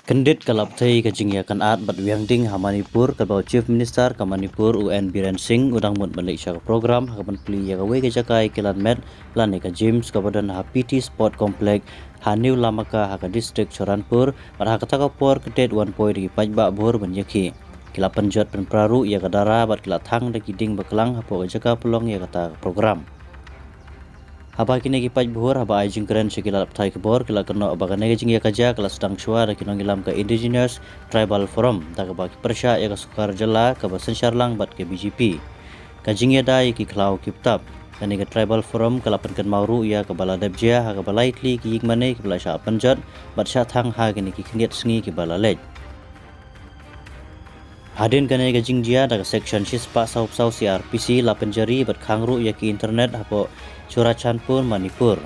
Kendit kalap thai ka jingya kan at bat wiang ding ha Manipur ka bau Chief Minister ka Manipur UN Biren Singh udang mut Malaysia ka program ha ban pli ya ka we ka jakai kilan met lan ka James ka badan ha PT Sport Complex ha New Lamaka ha ka district Choranpur bat ha ka takapor kedet 1 point ki pajba bor ban yakhi kila penjot pen praru ya ka dara bat kila thang da ki ding baklang ha po ka jaka pelong ya ka program Haba kini kipaj buhur haba ajing keren sekila laptai kebor kila kena abaga nega jing ya kaja kala sedang suara kinong ilam ke Indigenous Tribal Forum tak bagi persya ya ka sukar jela ke basen syarlang bat ke BGP kajing ya dai ki klau kiptap kani ke Tribal Forum kala penken mauru ya ke bala debjia ha ke bala itli ki yigmane ke bala sya penjot bat sya thang ha kini ki kendiat sengi ke bala lej Hadin kane ga jingjia daga section Shispa Saup-sau CRPC la penjari bat khangru ya ki internet hapo Churachandpur Manipur.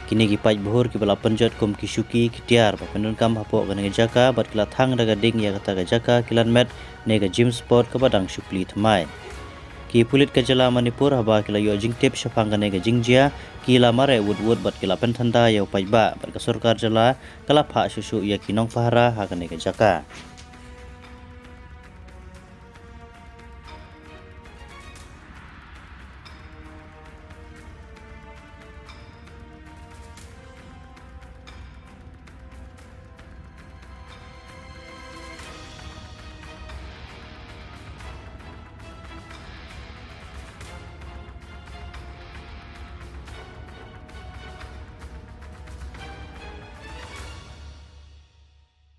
Kini ki paj buhur ki bala penjat kum ki syuki ki tiar ba penun kam hapo ga jaka bat kila thang daga ding ya kata ga jaka kilan met nega gym sport ka badang syukli thamai. Ki pulit ka jala Manipur haba kila yo jingtip syapang ga nega jingjia kila mare wud bat kila penthanda ya paj ba bat ka surkar jala kala pha susu ya kinong fahara ha ga nega jaka.